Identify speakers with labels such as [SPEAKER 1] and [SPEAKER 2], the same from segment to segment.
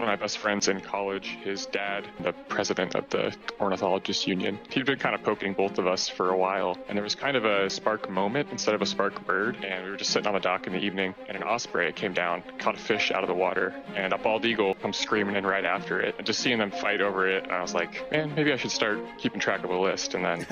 [SPEAKER 1] One of my best friends in college, his dad, the president of the Ornithologist Union, he'd been kind of poking both of us for a while. And there was kind of a spark moment instead of a spark bird. And we were just sitting on the dock in the evening, and an osprey came down, caught a fish out of the water, and a bald eagle comes screaming in right after it. And just seeing them fight over it, I was like, man, maybe I should start keeping track of a list. And then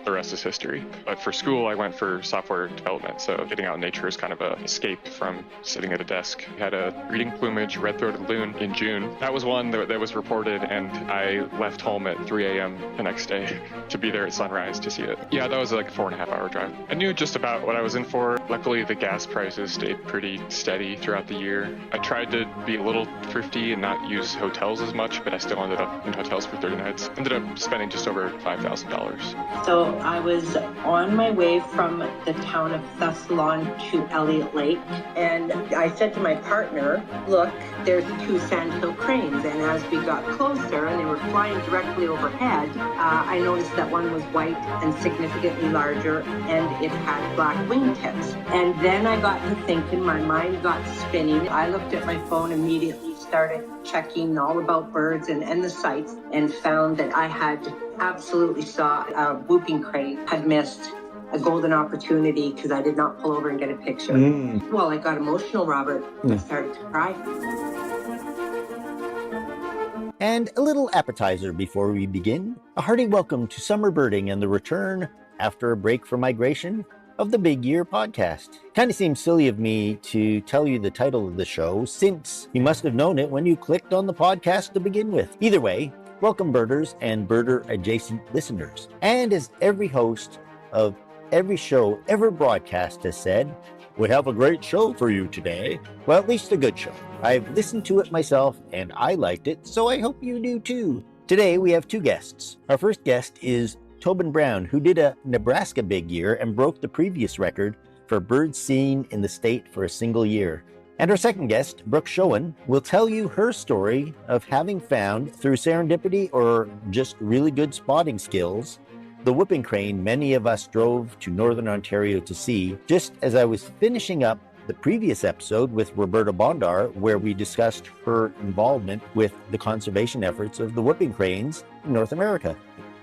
[SPEAKER 1] the rest is history. But for school, I went for software development. So getting out in nature is kind of an escape from sitting at a desk. We had a breeding plumage red-throated loon in June. That was one that was reported, and I left home at 3 a.m. the next day to be there at sunrise to see it. Yeah, that was like a 4.5-hour drive. I knew just about what I was in for. Luckily, the gas prices stayed pretty steady throughout the year. I tried to be a little thrifty and not use hotels as much, but I still ended up in hotels for 30 nights. Ended up spending just over $5,000.
[SPEAKER 2] So I was on my way from the town of Thessalon to Elliott Lake, and I said to my partner, look, there's 2 sandhill cranes, and as we got closer and they were flying directly overhead, I noticed that one was white and significantly larger, and it had black wingtips. And then I got to thinking, my mind got spinning. I looked at my phone immediately, started checking all about birds and the sites, and found that I had absolutely saw a whooping crane had missed a golden opportunity because I did not pull over and get a picture. Well, I got emotional, Robert. I started to cry.
[SPEAKER 3] And a little appetizer before we begin. A hearty welcome to summer birding and the return, after a break for migration, of the Big Year podcast. Kind of seems silly of me to tell you the title of the show, since you must have known it when you clicked on the podcast to begin with. Either way, welcome birders and birder-adjacent listeners. And as every host of every show ever broadcast has said, we have a great show for you today. Well, at least a good show. I've listened to it myself and I liked it, so I hope you do too. Today we have 2 guests. Our first guest is Tobin Brown, who did a Nebraska Big Year and broke the previous record for birds seen in the state for a single year. And our second guest, Brooke Showan, will tell you her story of having found, through serendipity or just really good spotting skills, the whooping crane many of us drove to Northern Ontario to see, just as I was finishing up the previous episode with Roberta Bondar, where we discussed her involvement with the conservation efforts of the whooping cranes in North America.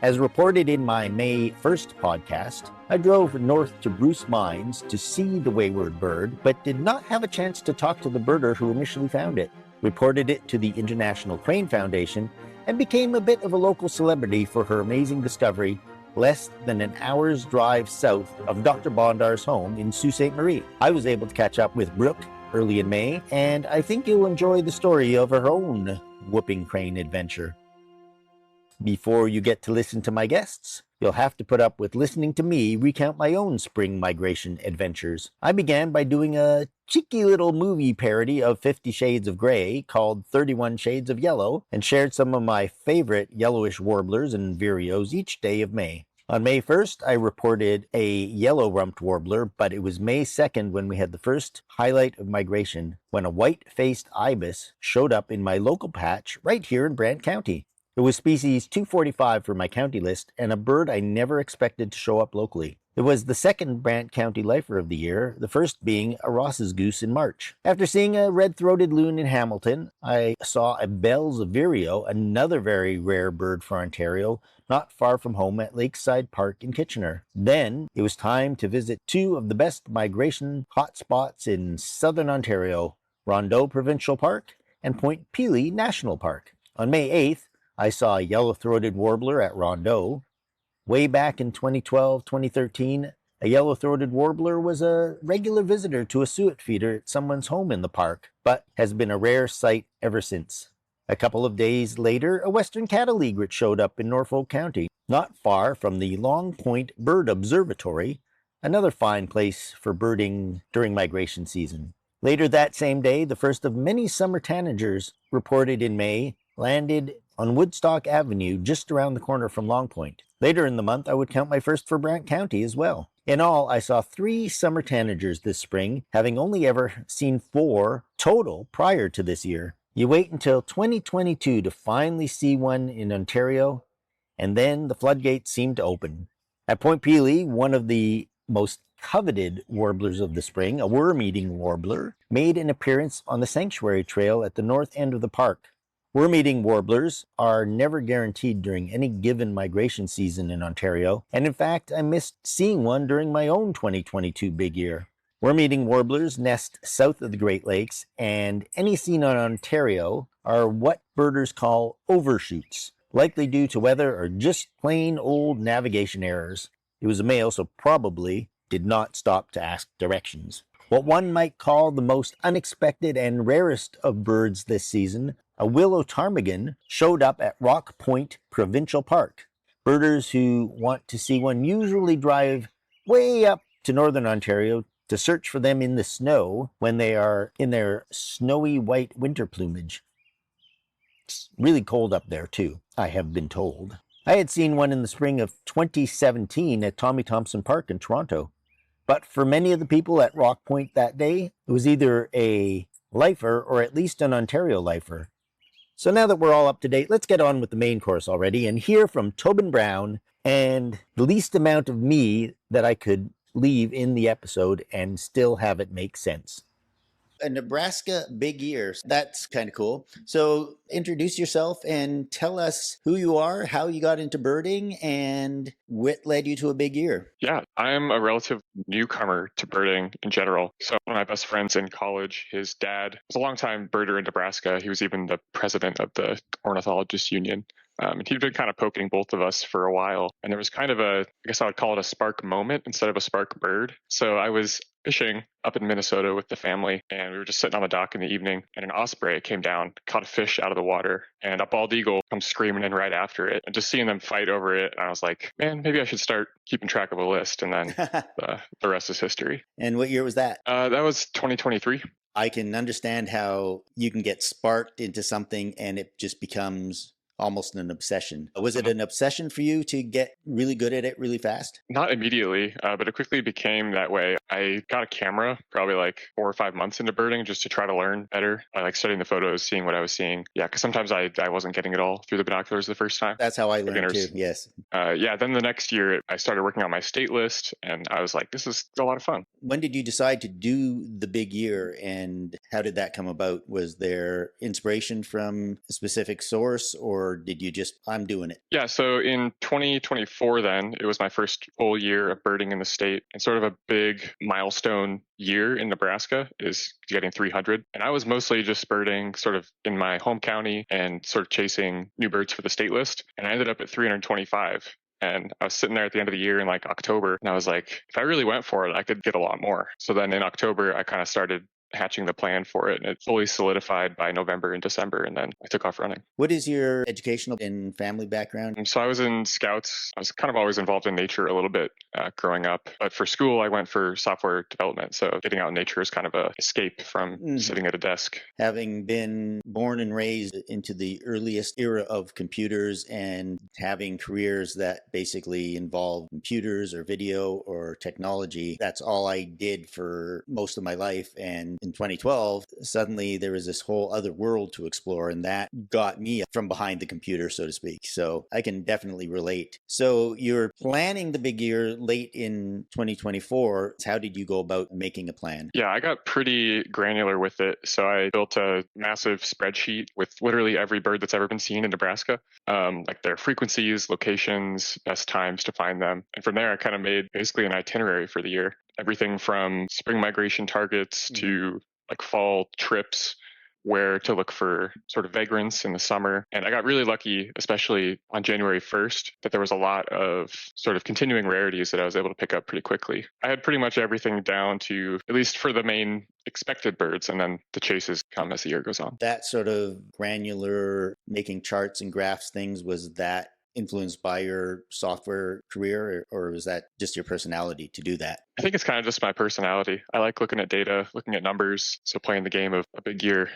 [SPEAKER 3] As reported in my May 1st podcast, I drove north to Bruce Mines to see the wayward bird, but did not have a chance to talk to the birder who initially found it, reported it to the International Crane Foundation, and became a bit of a local celebrity for her amazing discovery less than an hour's drive south of Dr. Bondar's home in Sault Ste. Marie. I was able to catch up with Brooke early in May, and I think you'll enjoy the story of her own whooping crane adventure. Before you get to listen to my guests, you'll have to put up with listening to me recount my own spring migration adventures. I began by doing a cheeky little movie parody of 50 Shades of Grey called 31 Shades of Yellow, and shared some of my favorite yellowish warblers and vireos each day of May. On May 1st, I reported a yellow-rumped warbler, but it was May 2nd when we had the first highlight of migration, when a white-faced ibis showed up in my local patch right here in Brant County. It was species 245 for my county list, and a bird I never expected to show up locally. It was the second Brant County lifer of the year, the first being a Ross's goose in March. After seeing a red-throated loon in Hamilton, I saw a Bell's vireo, another very rare bird for Ontario, not far from home at Lakeside Park in Kitchener. Then it was time to visit 2 of the best migration hotspots in southern Ontario, Rondeau Provincial Park and Point Pelee National Park. On May 8th, I saw a yellow-throated warbler at Rondeau. Way back in 2012-2013, a yellow-throated warbler was a regular visitor to a suet feeder at someone's home in the park, but has been a rare sight ever since. A couple of days later, a western cattle egret showed up in Norfolk County, not far from the Long Point Bird Observatory, another fine place for birding during migration season. Later that same day, the first of many summer tanagers reported in May landed on Woodstock Avenue just around the corner from Long Point. Later in the month, I would count my first for Brant County as well. In all, I saw 3 summer tanagers this spring, having only ever seen 4 total prior to this year. You wait until 2022 to finally see one in Ontario, and then the floodgates seem to open. At Point Pelee, one of the most coveted warblers of the spring, a worm-eating warbler, made an appearance on the sanctuary trail at the north end of the park. Worm-eating warblers are never guaranteed during any given migration season in Ontario, and in fact, I missed seeing one during my own 2022 Big Year. Worm-eating warblers nest south of the Great Lakes, and any seen on Ontario are what birders call overshoots, likely due to weather or just plain old navigation errors. It was a male, so probably did not stop to ask directions. What one might call the most unexpected and rarest of birds this season, a willow ptarmigan, showed up at Rock Point Provincial Park. Birders who want to see one usually drive way up to northern Ontario to search for them in the snow when they are in their snowy white winter plumage. It's really cold up there too, I have been told. I had seen one in the spring of 2017 at Tommy Thompson Park in Toronto. But for many of the people at Rock Point that day, it was either a lifer or at least an Ontario lifer. So now that we're all up to date, let's get on with the main course already and hear from Tobin Brown and the least amount of me that I could leave in the episode and still have it make sense. A Nebraska Big Year. That's kind of cool. So introduce yourself and tell us who you are, how you got into birding, and what led you to a big year.
[SPEAKER 1] Yeah, I'm a relative newcomer to birding in general. So one of my best friends in college, his dad was a longtime birder in Nebraska. He was even the president of the Ornithologists Union. And he'd been kind of poking both of us for a while. And there was kind of I guess I would call it a spark moment instead of a spark bird. So I was fishing up in Minnesota with the family, and we were just sitting on the dock in the evening, and an osprey came down, caught a fish out of the water, and a bald eagle comes screaming in right after it. And just seeing them fight over it, I was like, man, maybe I should start keeping track of a list. And then the rest is history.
[SPEAKER 3] And what year was that?
[SPEAKER 1] That was 2023.
[SPEAKER 3] I can understand how you can get sparked into something and it just becomes almost an obsession. Was it an obsession for you to get really good at it really fast?
[SPEAKER 1] Not immediately, but it quickly became that way. I got a camera probably like 4 or 5 months into birding just to try to learn better. I like studying the photos, seeing what I was seeing. Yeah, because sometimes I wasn't getting it all through the binoculars the first time.
[SPEAKER 3] That's how I learned too, yes.
[SPEAKER 1] Then the next year I started working on my state list, and I was like, this is a lot of fun.
[SPEAKER 3] When did you decide to do the big year, and how did that come about? Was there inspiration from a specific source, or did you just, I'm doing it?
[SPEAKER 1] Yeah, so in 2024 then, it was my first full year of birding in the state, and sort of a big milestone year in Nebraska is getting 300. And I was mostly just birding sort of in my home county and sort of chasing new birds for the state list. And I ended up at 325. And I was sitting there at the end of the year in like October, and I was like, if I really went for it, I could get a lot more. So then in October, I kind of started hatching the plan for it, and it fully solidified by November and December, and then I took off running.
[SPEAKER 3] What is your educational and family background?
[SPEAKER 1] So I was in Scouts. I was kind of always involved in nature a little bit growing up, but for school I went for software development, so getting out in nature is kind of a escape from sitting at a desk.
[SPEAKER 3] Having been born and raised into the earliest era of computers and having careers that basically involve computers or video or technology, that's all I did for most of my life. And in 2012, suddenly there was this whole other world to explore, and that got me from behind the computer, so to speak. So I can definitely relate. So you're planning the big year late in 2024. How did you go about making a plan?
[SPEAKER 1] Yeah, I got pretty granular with it. So I built a massive spreadsheet with literally every bird that's ever been seen in Nebraska, like their frequencies, locations, best times to find them. And from there, I kind of made basically an itinerary for the year. Everything from spring migration targets to like fall trips, where to look for sort of vagrants in the summer. And I got really lucky, especially on January 1st, that there was a lot of sort of continuing rarities that I was able to pick up pretty quickly. I had pretty much everything down to, at least for the main expected birds, and then the chases come as the year goes on.
[SPEAKER 3] That sort of granular making charts and graphs things, was that influenced by your software career, or was that just your personality to do that?
[SPEAKER 1] I think it's kind of just my personality. I like looking at data, looking at numbers. So playing the game of a big year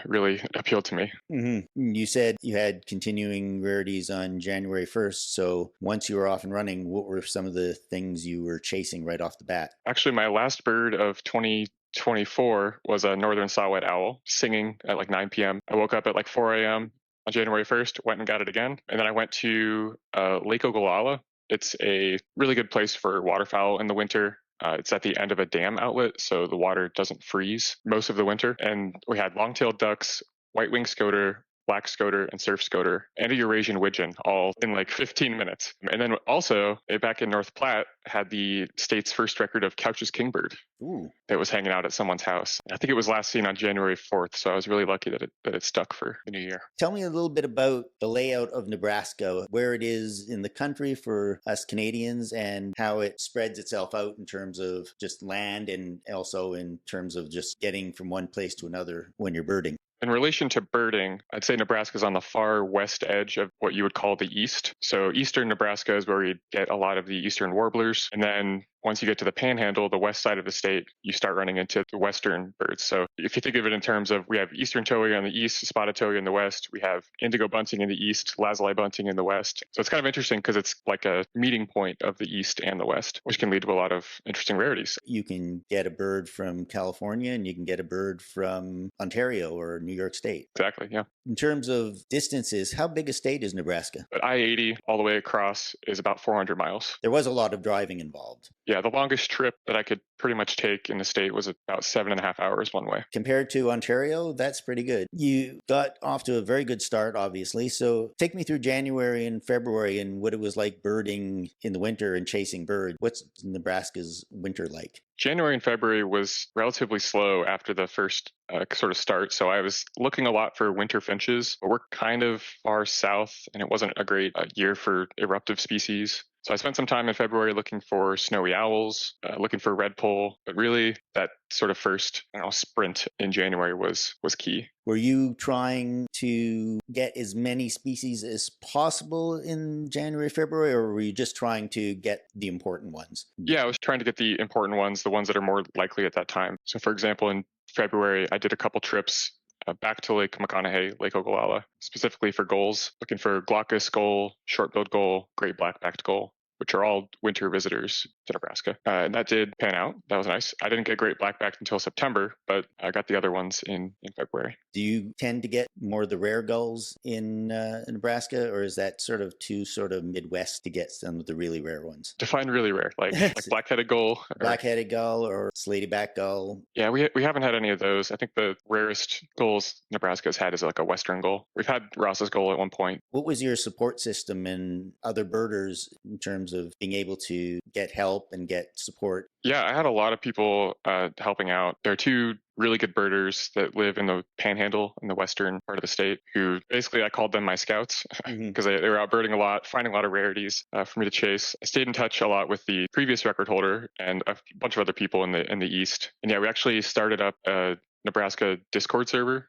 [SPEAKER 1] really appealed to me.
[SPEAKER 3] Mm-hmm. You said you had continuing rarities on January 1st. So once you were off and running, what were some of the things you were chasing right off the bat?
[SPEAKER 1] Actually, my last bird of 2024 was a northern saw-whet owl singing at like 9 p.m. I woke up at like 4 a.m. on January 1st, went and got it again. And then I went to Lake Ogallala. It's a really good place for waterfowl in the winter. It's at the end of a dam outlet, so the water doesn't freeze most of the winter. And we had long-tailed ducks, white-winged scoter, black scoter, and surf scoter, and a Eurasian widgeon, all in like 15 minutes. And then also, back in North Platte, had the state's first record of Couch's kingbird.
[SPEAKER 3] Ooh.
[SPEAKER 1] That was hanging out at someone's house. I think it was last seen on January 4th, so I was really lucky that it stuck for the new year.
[SPEAKER 3] Tell me a little bit about the layout of Nebraska, where it is in the country for us Canadians, and how it spreads itself out in terms of just land and also in terms of just getting from one place to another when you're birding.
[SPEAKER 1] In relation to birding, I'd say Nebraska is on the far west edge of what you would call the east. So eastern Nebraska is where you get a lot of the eastern warblers. And then once you get to the panhandle, the west side of the state, you start running into the western birds. So if you think of it in terms of, we have eastern towhee on the east, spotted towhee in the west, we have indigo bunting in the east, lazuli bunting in the west. So it's kind of interesting because it's like a meeting point of the east and the west, which can lead to a lot of interesting rarities.
[SPEAKER 3] You can get a bird from California and you can get a bird from Ontario or New York State.
[SPEAKER 1] Exactly, yeah.
[SPEAKER 3] In terms of distances, how big a state is Nebraska?
[SPEAKER 1] But I-80 all the way across is about 400 miles.
[SPEAKER 3] There was a lot of driving involved.
[SPEAKER 1] Yeah, the longest trip that I could pretty much take in the state was about 7.5 hours one way.
[SPEAKER 3] Compared to Ontario, that's pretty good. You got off to a very good start, obviously. So take me through January and February and what it was like birding in the winter and chasing birds. What's Nebraska's winter like?
[SPEAKER 1] January and February was relatively slow after the first sort of start. So I was looking a lot for winter finches, but we're kind of far south and it wasn't a great year for eruptive species. So I spent some time in February looking for snowy owls, looking for redpoll, but really that sort of first sprint in January was key.
[SPEAKER 3] Were you trying to get as many species as possible in January, February, or were you just trying to get the important ones?
[SPEAKER 1] Yeah, I was trying to get the important ones, the ones that are more likely at that time. So for example, in February, I did a couple trips back to Lake McConaughey, Lake Ogallala, specifically for gulls, looking for glaucous gull, short-billed gull, great black-backed gull, which are all winter visitors to Nebraska. And that did pan out. That was nice. I didn't get great black-backed until September, but I got the other ones in February.
[SPEAKER 3] Do you tend to get more of the rare gulls in Nebraska, or is that sort of too sort of Midwest to get some of the really rare ones?
[SPEAKER 1] Define really rare, like black-headed gull.
[SPEAKER 3] Black-headed gull or slaty-back gull.
[SPEAKER 1] Yeah, we haven't had any of those. I think the rarest gulls Nebraska has had is like a western gull. We've had Ross's gull at one point.
[SPEAKER 3] What was your support system and other birders in terms of being able to get help and get support?
[SPEAKER 1] Yeah, I had a lot of people helping out. There are two really good birders that live in the panhandle in the western part of the state who basically I called them my scouts because they were out birding a lot, finding a lot of rarities for me to chase. I stayed in touch a lot with the previous record holder and a bunch of other people in the east. And yeah, we actually started up a Nebraska Discord server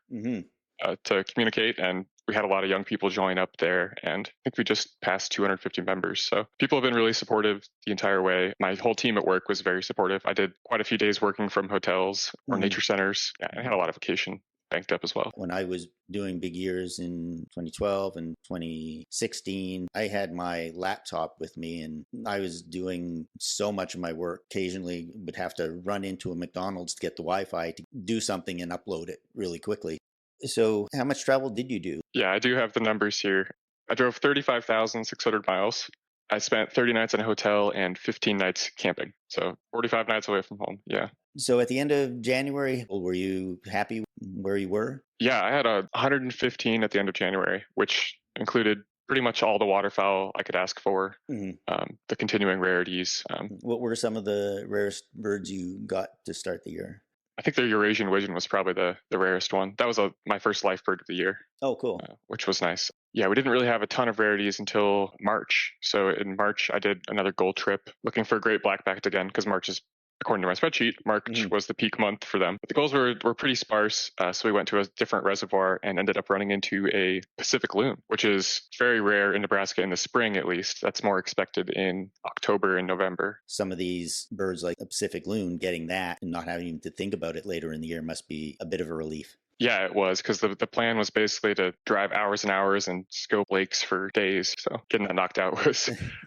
[SPEAKER 1] to communicate, and we had a lot of young people join up there, and I think we just passed 250 members. So people have been really supportive the entire way. My whole team at work was very supportive. I did quite a few days working from hotels or nature centers. Yeah, I had a lot of vacation banked up as well.
[SPEAKER 3] When I was doing big years in 2012 and 2016, I had my laptop with me and I was doing so much of my work. Occasionally would have to run into a McDonald's to get the Wi-Fi to do something and upload it really quickly. So how much travel did you do?
[SPEAKER 1] Yeah, I do have the numbers here. I drove 35,600 miles. I spent 30 nights in a hotel and 15 nights camping. So 45 nights away from home. Yeah.
[SPEAKER 3] So at the end of January, were you happy where you were?
[SPEAKER 1] Yeah, I had 115 at the end of January, which included pretty much all the waterfowl I could ask for, the continuing rarities.
[SPEAKER 3] What were some of the rarest birds you got to start the year?
[SPEAKER 1] I think the Eurasian widgeon was probably the rarest one. That was my first life bird of the year.
[SPEAKER 3] Oh, cool.
[SPEAKER 1] Which was nice. Yeah, we didn't really have a ton of rarities until March. So in March, I did another gull trip looking for a great black-backed again, because March is, according to my spreadsheet, March was the peak month for them. But the gulls were pretty sparse, so we went to a different reservoir and ended up running into a Pacific loon, which is very rare in Nebraska in the spring, at least. That's more expected in October and November.
[SPEAKER 3] Some of these birds like a Pacific loon, getting that and not having to think about it later in the year must be a bit of a relief.
[SPEAKER 1] Yeah, it was, because the plan was basically to drive hours and hours and scope lakes for days. So getting that knocked out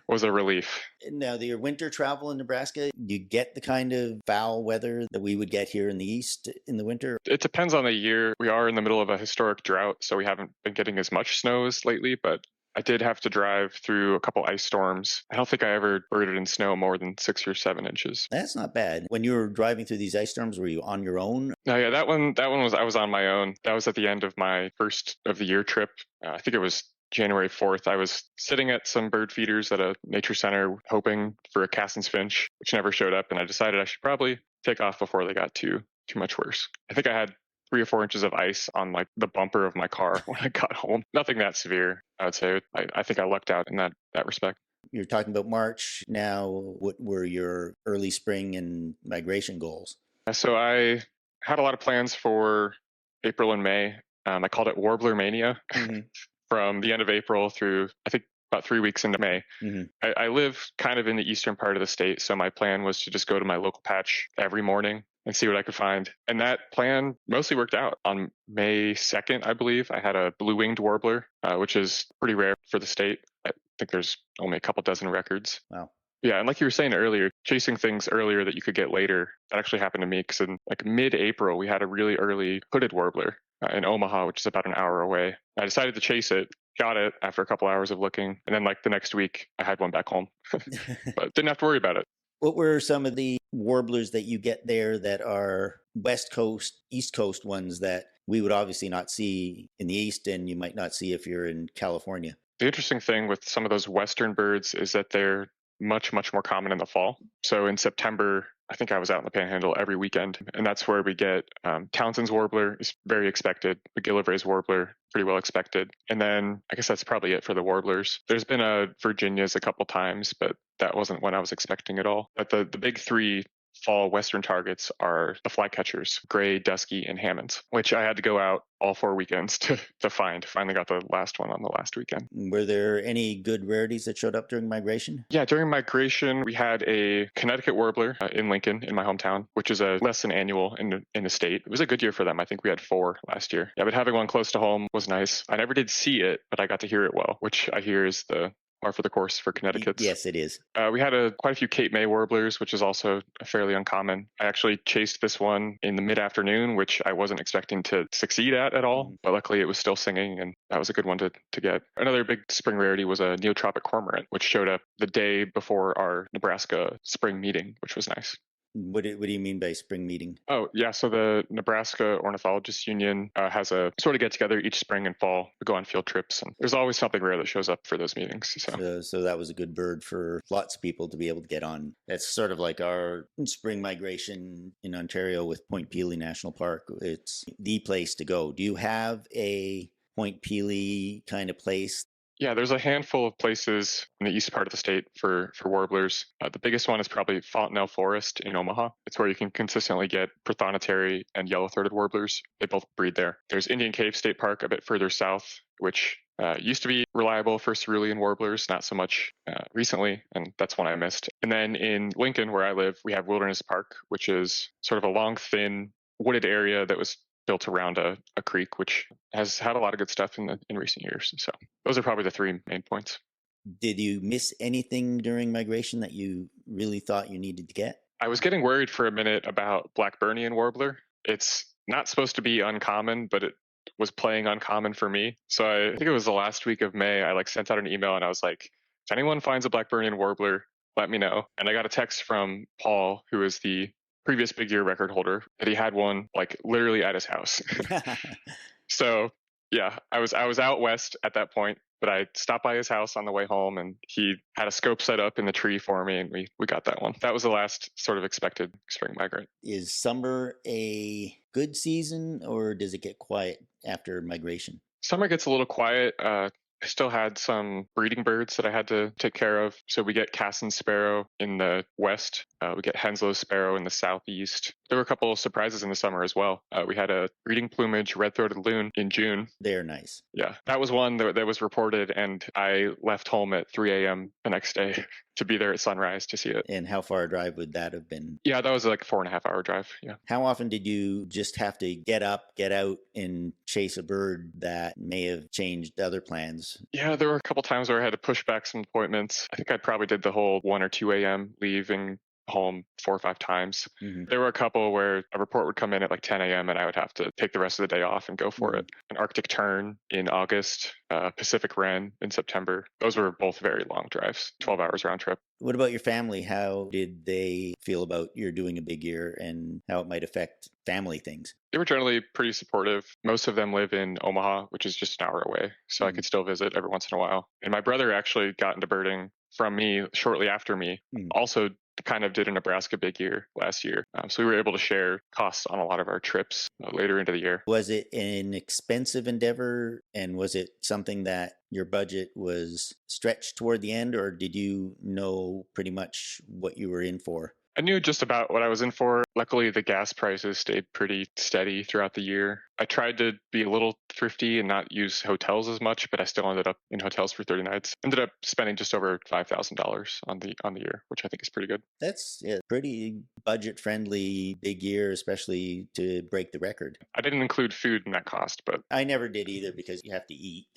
[SPEAKER 1] was a relief.
[SPEAKER 3] Now, your winter travel in Nebraska, you get the kind of foul weather that we would get here in the east in the winter?
[SPEAKER 1] It depends on the year. We are in the middle of a historic drought, so we haven't been getting as much snows lately, but I did have to drive through a couple ice storms. I don't think I ever birded in snow more than 6 or 7 inches.
[SPEAKER 3] That's not bad. When you were driving through these ice storms, were you on your own?
[SPEAKER 1] No, yeah, that one was I was on my own. That was at the end of my first of the year trip. I think it was January 4th. I was sitting at some bird feeders at a nature center hoping for a Cassin's finch, which never showed up, and I decided I should probably take off before they got too much worse. I think I had 3 or 4 inches of ice on like the bumper of my car when I got home. Nothing that severe, I would say. I think I lucked out in that respect.
[SPEAKER 3] You're talking about March now. What were your early spring and migration goals?
[SPEAKER 1] So I had a lot of plans for April and May. I called it Warbler Mania. From the end of April through, I think, about 3 weeks into May. I live kind of in the eastern part of the state, so my plan was to just go to my local patch every morning and see what I could find. And that plan mostly worked out. On May 2nd, I believe, I had a blue-winged warbler, which is pretty rare for the state. I think there's only a couple dozen records.
[SPEAKER 3] Wow.
[SPEAKER 1] Yeah, and like you were saying earlier, chasing things earlier that you could get later, that actually happened to me because in like mid-April, we had a really early hooded warbler in Omaha, which is about an hour away. I decided to chase it, got it after a couple hours of looking, and then like the next week, I had one back home, but didn't have to worry about it.
[SPEAKER 3] What were some of the warblers that you get there that are West Coast, East Coast ones that we would obviously not see in the East and you might not see if you're in California?
[SPEAKER 1] The interesting thing with some of those Western birds is that they're much, much more common in the fall. So in September, I think I was out in the Panhandle every weekend, and that's where we get Townsend's warbler is very expected. McGillivray's warbler, pretty well expected. And then I guess that's probably it for the warblers. There's been a Virginia's a couple times, but that wasn't what I was expecting at all. But the big three fall Western targets are the flycatchers, gray, dusky, and Hammonds, which I had to go out all 4 weekends to find. Finally got the last one on the last weekend.
[SPEAKER 3] Were there any good rarities that showed up during migration?
[SPEAKER 1] Yeah, during migration, we had a Connecticut warbler in Lincoln, in my hometown, which is a less than annual in the state. It was a good year for them. I think we had 4 last year. Yeah, but having one close to home was nice. I never did see it, but I got to hear it well, which I hear is the par for the course for Connecticut's.
[SPEAKER 3] Yes, it is.
[SPEAKER 1] We had quite a few Cape May warblers, which is also fairly uncommon. I actually chased this one in the mid-afternoon, which I wasn't expecting to succeed at all, but luckily it was still singing, and that was a good one to get. Another big spring rarity was a neotropic cormorant, which showed up the day before our Nebraska spring meeting, which was nice.
[SPEAKER 3] What do you mean by spring meeting?
[SPEAKER 1] Oh, yeah. So the Nebraska Ornithologists Union has a sort of get together each spring and fall. We go on field trips, and there's always something rare that shows up for those meetings.
[SPEAKER 3] So that was a good bird for lots of people to be able to get on. That's sort of like our spring migration in Ontario with Point Pelee National Park. It's the place to go. Do you have a Point Pelee kind of place?
[SPEAKER 1] Yeah, there's a handful of places in the east part of the state for warblers. The biggest one is probably Fontenelle Forest in Omaha. It's where you can consistently get prothonotary and yellow-throated warblers. They both breed there. There's Indian Cave State Park a bit further south, which used to be reliable for cerulean warblers, not so much recently, and that's one I missed. And then in Lincoln, where I live, we have Wilderness Park, which is sort of a long, thin, wooded area that was built around a creek, which has had a lot of good stuff in recent years. So those are probably the 3 main points.
[SPEAKER 3] Did you miss anything during migration that you really thought you needed to get?
[SPEAKER 1] I was getting worried for a minute about Blackburnian warbler. It's not supposed to be uncommon, but it was playing uncommon for me. So I think it was the last week of May, I sent out an email and I was like, if anyone finds a Blackburnian warbler, let me know. And I got a text from Paul, who is the previous Big Year record holder, that he had one literally at his house. So yeah, I was out west at that point, but I stopped by his house on the way home, and he had a scope set up in the tree for me, and we got that one. That was the last sort of expected spring migrant.
[SPEAKER 3] Is summer a good season, or does it get quiet after migration?
[SPEAKER 1] Summer gets a little quiet. I still had some breeding birds that I had to take care of. So we get Cassin's sparrow in the west. We get Henslow's sparrow in the southeast. There were a couple of surprises in the summer as well. We had a breeding plumage red-throated loon in June.
[SPEAKER 3] They're nice.
[SPEAKER 1] Yeah, that was one that was reported, and I left home at 3 a.m. the next day to be there at sunrise to see it.
[SPEAKER 3] And how far a drive would that have been?
[SPEAKER 1] Yeah, that was like a 4.5-hour drive. Yeah.
[SPEAKER 3] How often did you just have to get up, get out, and chase a bird that may have changed other plans?
[SPEAKER 1] Yeah, there were a couple times where I had to push back some appointments. I think I probably did the whole 1 or 2 a.m. leaving home 4 or 5 times.
[SPEAKER 3] Mm-hmm.
[SPEAKER 1] There were a couple where a report would come in at like 10 a.m. and I would have to take the rest of the day off and go for it. An Arctic Tern in August, Pacific Ren in September. Those were both very long drives, 12 hours round trip.
[SPEAKER 3] What about your family? How did they feel about your doing a big year and how it might affect family things?
[SPEAKER 1] They were generally pretty supportive. Most of them live in Omaha, which is just an hour away. So I could still visit every once in a while. And my brother actually got into birding from me shortly after me. Also kind of did a Nebraska Big Year last year. So we were able to share costs on a lot of our trips later into the year.
[SPEAKER 3] Was it an expensive endeavor, and was it something that your budget was stretched toward the end, or did you know pretty much what you were in for?
[SPEAKER 1] I knew just about what I was in for. Luckily, the gas prices stayed pretty steady throughout the year. I tried to be a little thrifty and not use hotels as much, but I still ended up in hotels for 30 nights. Ended up spending just over $5,000 on the year, which I think is pretty good.
[SPEAKER 3] That's a pretty budget-friendly big year, especially to break the record.
[SPEAKER 1] I didn't include food in that cost, but
[SPEAKER 3] I never did either because you have to eat.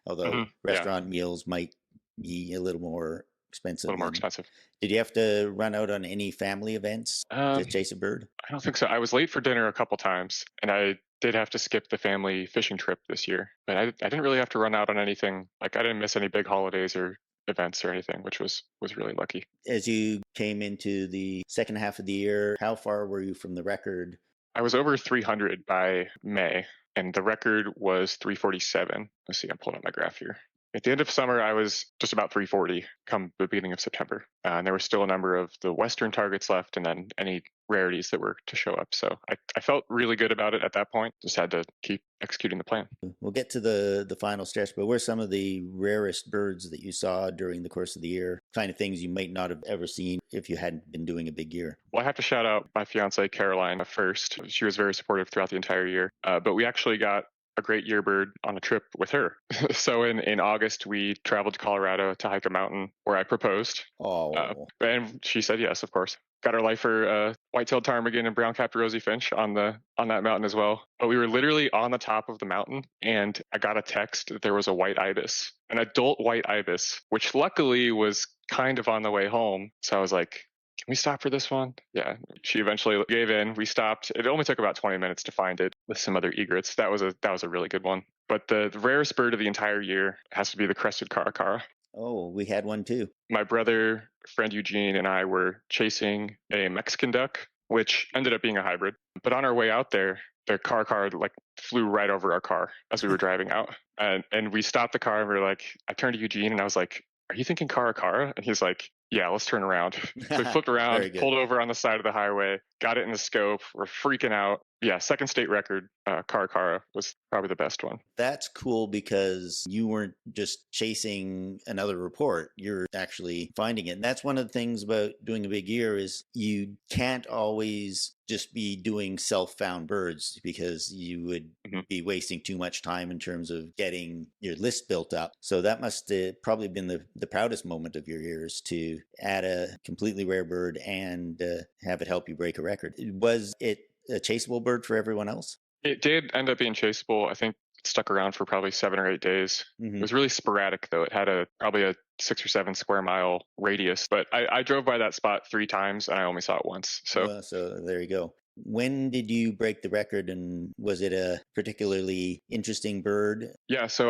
[SPEAKER 3] Although restaurant meals might be a little more expensive. Did you have to run out on any family events to chase a bird?
[SPEAKER 1] I don't think so. I was late for dinner a couple times, and I did have to skip the family fishing trip this year. But I didn't really have to run out on anything. Like, I didn't miss any big holidays or events or anything, which was really lucky. As
[SPEAKER 3] you came into the second half of the year, how far were you from the record?
[SPEAKER 1] I was over 300 by May, and the record was 347. Let's see, I'm pulling up my graph here. At the end of summer, I was just about 340 come the beginning of September. And there were still a number of the Western targets left and then any rarities that were to show up. So I felt really good about it at that point. Just had to keep executing the plan.
[SPEAKER 3] We'll get to the final stretch, but what are some of the rarest birds that you saw during the course of the year? Kind of things you might not have ever seen if you hadn't been doing a big year.
[SPEAKER 1] Well, I have to shout out my fiance, Caroline, first. She was very supportive throughout the entire year. But we actually got a great yearbird on a trip with her. So in August, we traveled to Colorado to hike a mountain where I proposed. And she said yes, of course. Got our lifer white-tailed ptarmigan and brown-capped rosy finch on that mountain as well. But we were literally on the top of the mountain, and I got a text that there was a white ibis, an adult white ibis, which luckily was kind of on the way home. So I was like, can we stop for this one? Yeah. She eventually gave in. We stopped. It only took about 20 minutes to find it with some other egrets. That was a really good one. But the rarest bird of the entire year has to be the crested caracara.
[SPEAKER 3] Oh, we had one too.
[SPEAKER 1] My brother, friend Eugene, and I were chasing a Mexican duck, which ended up being a hybrid. But on our way out there, the caracara flew right over our car as we were driving out. And we stopped the car and we were like, I turned to Eugene and I was like, are you thinking caracara? And he's like, yeah, let's turn around. So we flipped around, pulled over on the side of the highway, got it in the scope. We're freaking out. Yeah, second state record, caracara was probably the best one.
[SPEAKER 3] That's cool because you weren't just chasing another report. You're actually finding it. And that's one of the things about doing a big year is you can't always just be doing self-found birds because you would be wasting too much time in terms of getting your list built up. So that must have probably been the proudest moment of your years to add a completely rare bird and have it help you break a record. Was it a chaseable bird for everyone else?
[SPEAKER 1] It did end up being chaseable. I think it stuck around for probably 7 or 8 days. It was really sporadic, though. It had probably a 6 or 7 square mile radius. But I drove by that spot 3 times and I only saw it once. So
[SPEAKER 3] there you go. When did you break the record, and was it a particularly interesting bird?
[SPEAKER 1] Yeah, so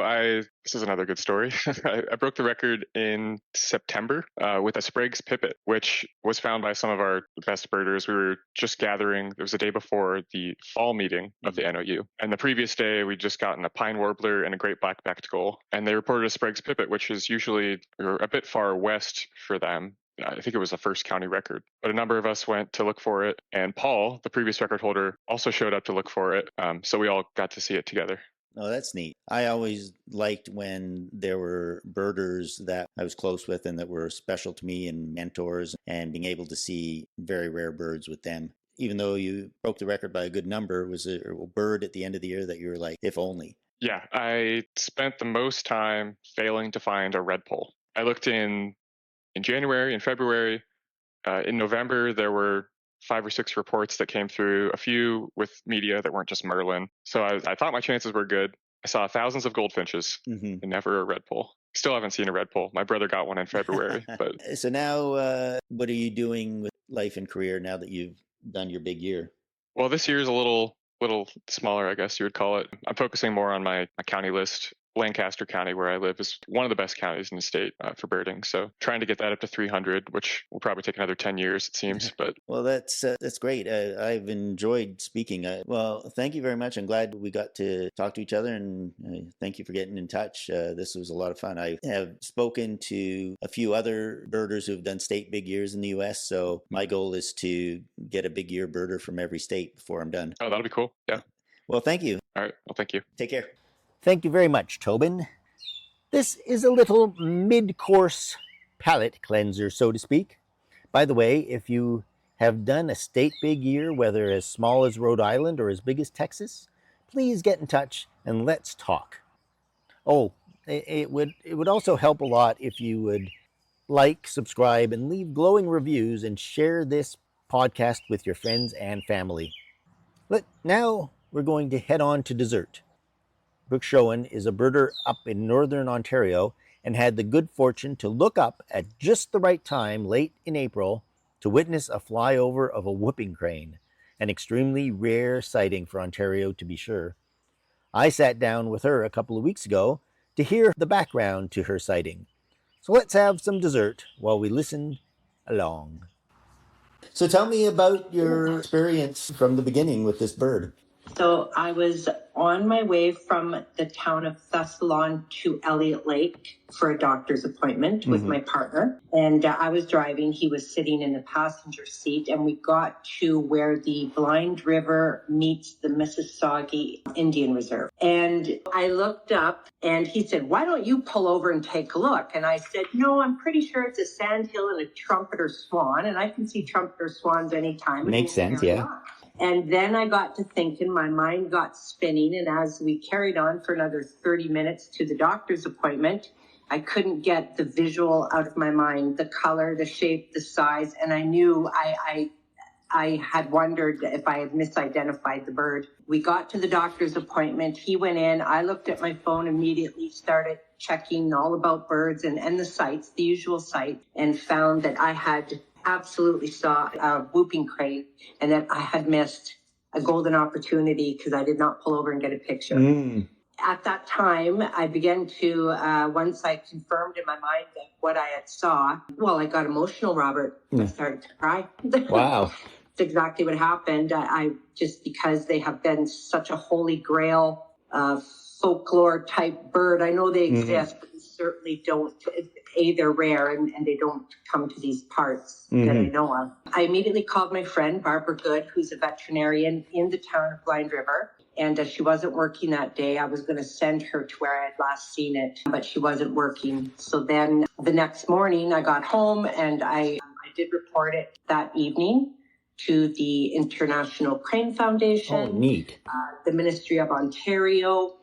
[SPEAKER 1] this is another good story. I broke the record in September with a Sprague's pipit, which was found by some of our best birders. We were just gathering. It was the day before the fall meeting of the NOU. And the previous day, we'd just gotten a pine warbler and a great black-backed gull. And they reported a Sprague's pipit, which is usually a bit far west for them. I think it was the first county record, but a number of us went to look for it. And Paul, the previous record holder, also showed up to look for it. So we all got to see it together.
[SPEAKER 3] Oh, that's neat. I always liked when there were birders that I was close with and that were special to me and mentors, and being able to see very rare birds with them. Even though you broke the record by a good number, was there a bird at the end of the year that you were like, if only?
[SPEAKER 1] Yeah, I spent the most time failing to find a redpoll. I looked in January and February. In November, there were 5 or 6 reports that came through, a few with media that weren't just Merlin. So I thought my chances were good. I saw thousands of goldfinches and never a redpoll. Still haven't seen a redpoll. My brother got one in February. But
[SPEAKER 3] so now what are you doing with life and career now that you've done your big year?
[SPEAKER 1] Well, this year's a little smaller, I guess you would call it. I'm focusing more on my county list. Lancaster County, where I live, is one of the best counties in the state for birding. So trying to get that up to 300, which will probably take another 10 years, it seems. But
[SPEAKER 3] well, that's great. I've enjoyed speaking. Well, thank you very much. I'm glad we got to talk to each other, and thank you for getting in touch. This was a lot of fun. I have spoken to a few other birders who have done state big years in the U.S., so my goal is to get a big year birder from every state before I'm done.
[SPEAKER 1] Oh, that'll be cool. Yeah.
[SPEAKER 3] Well, thank you.
[SPEAKER 1] All right. Well, thank you.
[SPEAKER 3] Take care. Thank you very much, Tobin. This is a little mid-course palate cleanser, so to speak. By the way, if you have done a state big year, whether as small as Rhode Island or as big as Texas, please get in touch and let's talk. Oh, it would also help a lot if you would like, subscribe, and leave glowing reviews and share this podcast with your friends and family. Now we're going to head on to dessert. Brooke Showan is a birder up in northern Ontario and had the good fortune to look up at just the right time late in April to witness a flyover of a whooping crane, an extremely rare sighting for Ontario to be sure. I sat down with her a couple of weeks ago to hear the background to her sighting. So let's have some dessert while we listen along. So tell me about your experience from the beginning with this bird.
[SPEAKER 2] So I was on my way from the town of Thessalon to Elliott Lake for a doctor's appointment with my partner. And I was driving. He was sitting in the passenger seat. And we got to where the Blind River meets the Mississauga Indian Reserve. And I looked up and he said, "Why don't you pull over and take a look?" And I said, "No, I'm pretty sure it's a sandhill and a trumpeter swan. And I can see trumpeter swans anytime."
[SPEAKER 3] Makes sense, yeah.
[SPEAKER 2] And then I got to thinking, my mind got spinning. And as we carried on for another 30 minutes to the doctor's appointment, I couldn't get the visual out of my mind, the color, the shape, the size. And I knew I had wondered if I had misidentified the bird. We got to the doctor's appointment. He went in. I looked at my phone, immediately started checking all about birds and the sites, the usual site, and found that I had absolutely saw a whooping crane and that I had missed a golden opportunity because I did not pull over and get a picture. At that time, I began to, once I confirmed in my mind that what I had saw, well, I got emotional, Robert. I started to cry.
[SPEAKER 3] Wow.
[SPEAKER 2] That's exactly what happened. I just because they have been such a holy grail folklore type bird. I know they exist, but they certainly don't. They're rare and they don't come to these parts that I know of. I immediately called my friend, Barbara Good, who's a veterinarian in the town of Blind River. And she wasn't working that day. I was going to send her to where I had last seen it, but she wasn't working. So then the next morning I got home and I did report it that evening to the International Craine Foundation.
[SPEAKER 3] Oh, neat.
[SPEAKER 2] The Ministry of Ontario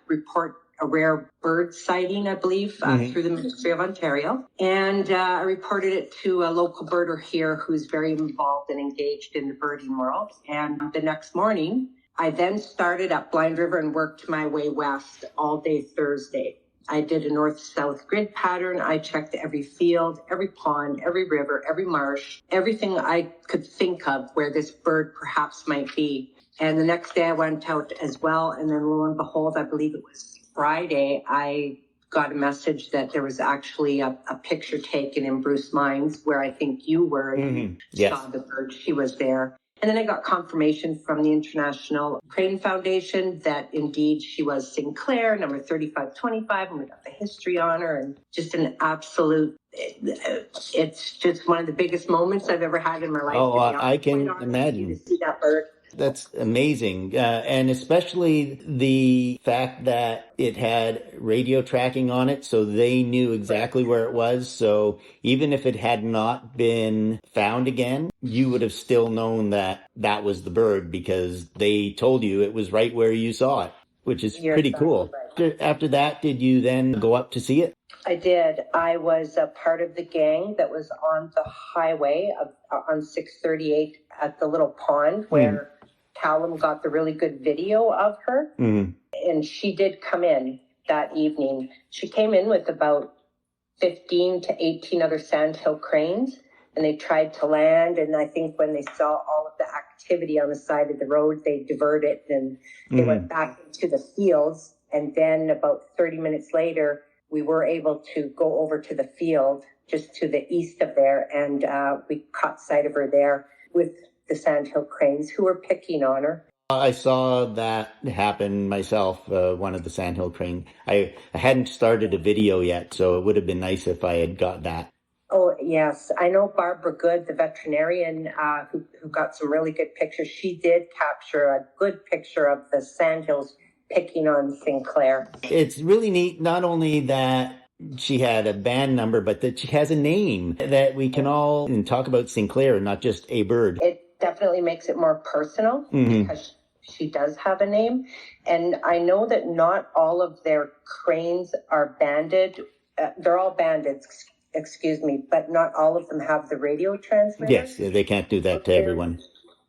[SPEAKER 2] report a rare bird sighting, I believe, through the Ministry of Ontario. And I reported it to a local birder here who's very involved and engaged in the birding world. And the next morning, I then started at Blind River and worked my way west all day Thursday. I did a north-south grid pattern. I checked every field, every pond, every river, every marsh, everything I could think of where this bird perhaps might be. And the next day I went out as well. And then lo and behold, I believe it was Friday, I got a message that there was actually a picture taken in Bruce Mines where I think you were and saw the bird. She was there. And then I got confirmation from the International Craine Foundation that indeed she was Sinclair, number 3525, and we got the history on her. And just an absolute, it's just one of the biggest moments I've ever had in my life.
[SPEAKER 3] Oh, I can imagine.
[SPEAKER 2] To see that bird.
[SPEAKER 3] That's amazing. And especially the fact that it had radio tracking on it, so they knew exactly where it was. So even if it had not been found again, you would have still known that that was the bird because they told you it was right where you saw it, which is pretty cool. Right. After that, did you then go up to see it?
[SPEAKER 2] I did. I was a part of the gang that was on the highway on 638 at the little pond where Callum got the really good video of her. And she did come in that evening. She came in with about 15 to 18 other sandhill cranes. and they tried to land. And I think when they saw all of the activity on the side of the road, they diverted and they went back into the fields. And then about 30 minutes later, we were able to go over to the field just to the east of there, and we caught sight of her there with the sandhill cranes who were picking on her.
[SPEAKER 3] I saw that happen myself, one of the sandhill crane. I hadn't started a video yet, so it would have been nice if I had got that.
[SPEAKER 2] Oh, yes. I know Barbara Good, the veterinarian, who got some really good pictures. She did capture a good picture of the sandhills picking on Sinclair.
[SPEAKER 3] It's really neat, not only that she had a band number, but that she has a name that we can all talk about Sinclair, not just a bird.
[SPEAKER 2] It definitely makes it more personal because she does have a name. And I know that not all of their cranes are banded. They're all banded, excuse me, but not all of them have the radio transmitter.
[SPEAKER 3] Yes, they can't do that to everyone.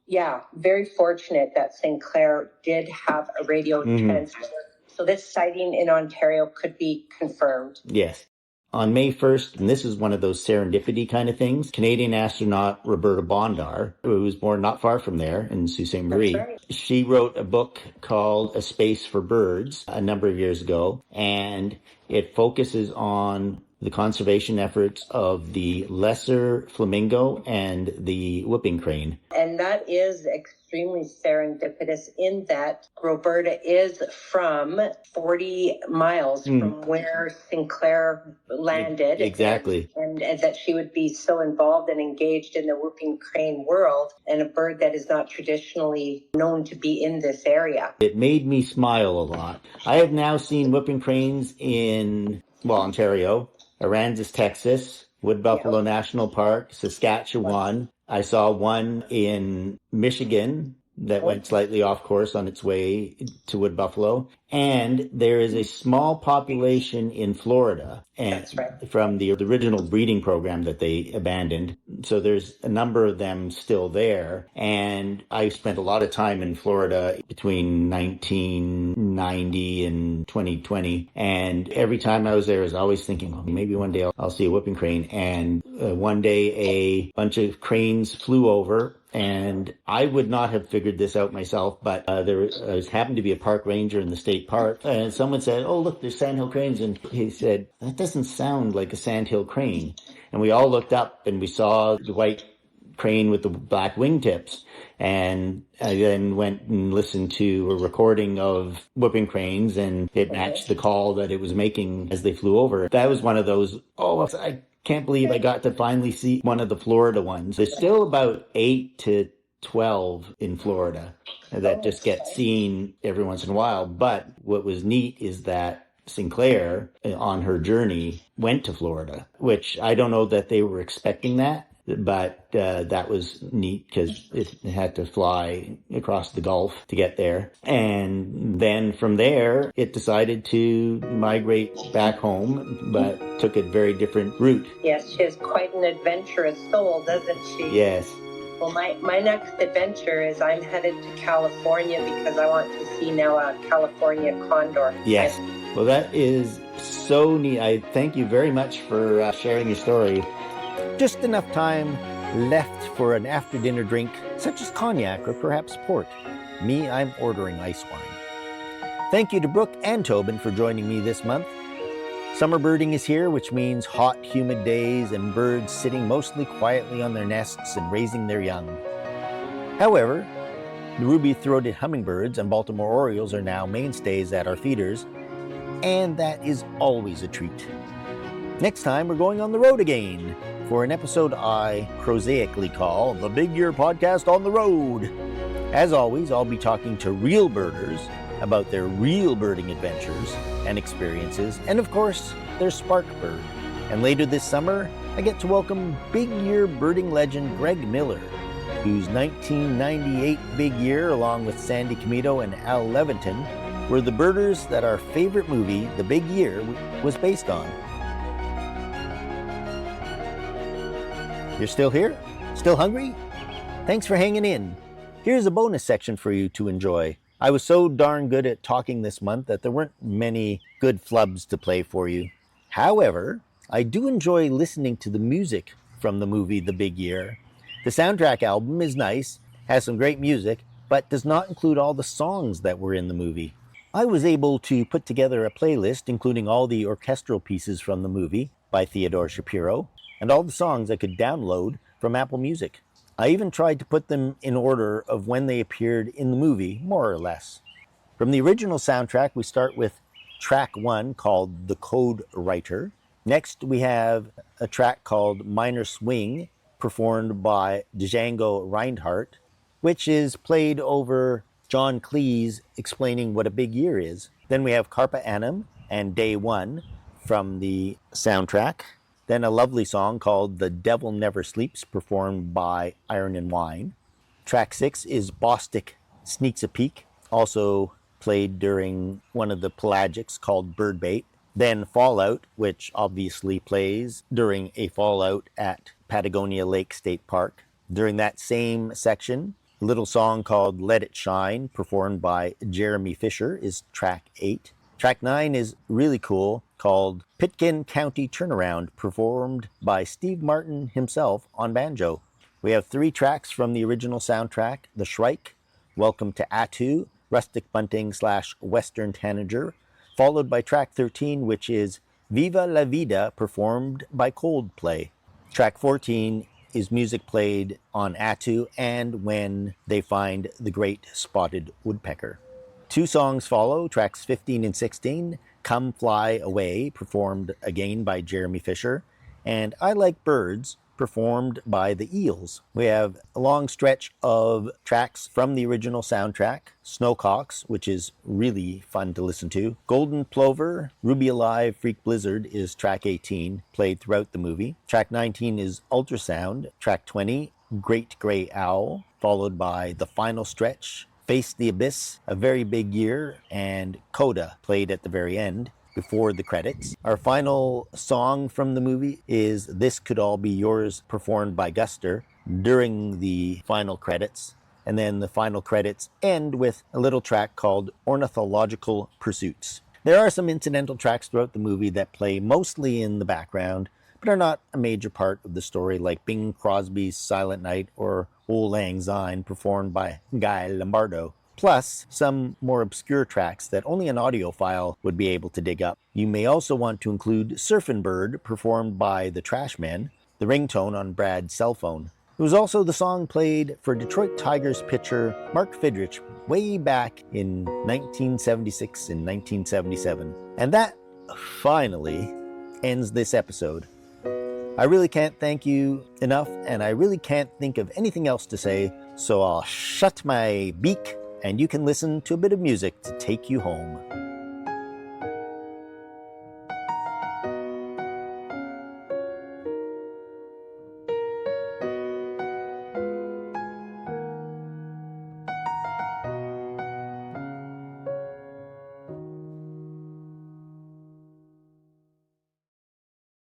[SPEAKER 2] Yeah, very fortunate that Sinclair did have a radio transmitter. So this sighting in Ontario could be confirmed.
[SPEAKER 3] Yes. On May 1st, and this is one of those serendipity kind of things, Canadian astronaut Roberta Bondar, who was born not far from there in Sault Ste. Marie,
[SPEAKER 2] right.
[SPEAKER 3] She wrote a book called A Space for Birds a number of years ago, and it focuses on the conservation efforts of the lesser flamingo and the whooping crane.
[SPEAKER 2] And that is extremely serendipitous in that Roberta is from 40 miles from where Sinclair landed.
[SPEAKER 3] Exactly.
[SPEAKER 2] And that she would be so involved and engaged in the whooping crane world, and a bird that is not traditionally known to be in this area.
[SPEAKER 3] It made me smile a lot. I have now seen whooping cranes in, Ontario, Aransas, Texas, Wood Buffalo National Park, Saskatchewan. I saw one in Michigan that went slightly off course on its way to Wood Buffalo. And there is a small population in Florida, and from the original breeding program that they abandoned. So there's a number of them still there. And I spent a lot of time in Florida between 1990 and 2020. And every time I was there, I was always thinking, well, maybe one day I'll see a whooping crane. And one day a bunch of cranes flew over. And I would not have figured this out myself, but there happened to be a park ranger in the state park, and someone said, "Oh, look, there's sandhill cranes," and he said, "That doesn't sound like a sandhill crane." And we all looked up, and we saw the white crane with the black wingtips. And I then went and listened to a recording of whooping cranes, and it matched the call that it was making as they flew over. That was one of those, I can't believe I got to finally see one of the Florida ones. There's still about 8 to 12 in Florida that just get seen every once in a while. But what was neat is that Sinclair, on her journey, went to Florida, which I don't know that they were expecting that. But that was neat because it had to fly across the Gulf to get there. And then from there, it decided to migrate back home, but took a very different route.
[SPEAKER 2] Yes, she has quite an adventurous soul, doesn't she?
[SPEAKER 3] Yes.
[SPEAKER 2] Well, my next adventure is I'm headed to California because I want to see now a California condor.
[SPEAKER 3] Yes. Well, that is so neat. I thank you very much for sharing your story. Just enough time left for an after-dinner drink, such as cognac or perhaps port. Me, I'm ordering ice wine. Thank you to Brooke and Tobin for joining me this month. Summer birding is here, which means hot, humid days and birds sitting mostly quietly on their nests and raising their young. However, the ruby-throated hummingbirds and Baltimore Orioles are now mainstays at our feeders, and that is always a treat. Next time, we're going on the road again for an episode I prosaically call the Big Year Podcast on the Road. As always, I'll be talking to real birders about their real birding adventures and experiences, and of course, their spark bird. And later this summer, I get to welcome Big Year birding legend Greg Miller, whose 1998 Big Year, along with Sandy Comito and Al Leviton, were the birders that our favorite movie, The Big Year, was based on. You're still here? Still hungry? Thanks for hanging in. Here's a bonus section for you to enjoy. I was so darn good at talking this month that there weren't many good flubs to play for you. However, I do enjoy listening to the music from the movie The Big Year. The soundtrack album is nice, has some great music, but does not include all the songs that were in the movie. I was able to put together a playlist including all the orchestral pieces from the movie by Theodore Shapiro and all the songs I could download from Apple Music. I even tried to put them in order of when they appeared in the movie, more or less. From the original soundtrack, we start with track 1 called The Code Writer. Next, we have a track called Minor Swing, performed by Django Reinhardt, which is played over John Cleese explaining what a big year is. Then we have Carpe Annum and Day One from the soundtrack. Then a lovely song called The Devil Never Sleeps, performed by Iron and Wine. Track 6 is Bostic Sneaks a Peek, also played during one of the pelagics called Birdbait. Then Fallout, which obviously plays during a fallout at Patagonia Lake State Park. During that same section, a little song called Let It Shine, performed by Jeremy Fisher, is track 8. Track 9 is really cool, called Pitkin County Turnaround, performed by Steve Martin himself on banjo. We have 3 tracks from the original soundtrack: The Shrike, Welcome to Attu, Rustic Bunting / Western Tanager, followed by track 13, which is Viva la Vida, performed by Coldplay. Track 14 is music played on Attu and when they find the great spotted woodpecker. 2 songs follow, tracks 15 and 16, Come Fly Away, performed again by Jeremy Fisher, and I Like Birds, performed by the Eels. We have a long stretch of tracks from the original soundtrack: Snowcocks, which is really fun to listen to; Golden Plover, Ruby Alive, Freak Blizzard is track 18, played throughout the movie. Track 19 is Ultrasound. Track 20, Great Grey Owl, followed by The Final Stretch, Face the Abyss, A Very Big Year, and Coda, played at the very end before the credits. Our final song from the movie is This Could All Be Yours, performed by Guster during the final credits. And then the final credits end with a little track called Ornithological Pursuits. There are some incidental tracks throughout the movie that play mostly in the background, but are not a major part of the story, like Bing Crosby's Silent Night or Old Lang Syne, performed by Guy Lombardo. Plus some more obscure tracks that only an audiophile would be able to dig up. You may also want to include Surfin' Bird, performed by the Trashmen, the ringtone on Brad's cell phone. It was also the song played for Detroit Tigers pitcher Mark Fidrich way back in 1976 and 1977. And that finally ends this episode. I really can't thank you enough, and I really can't think of anything else to say, so I'll shut my beak and you can listen to a bit of music to take you home.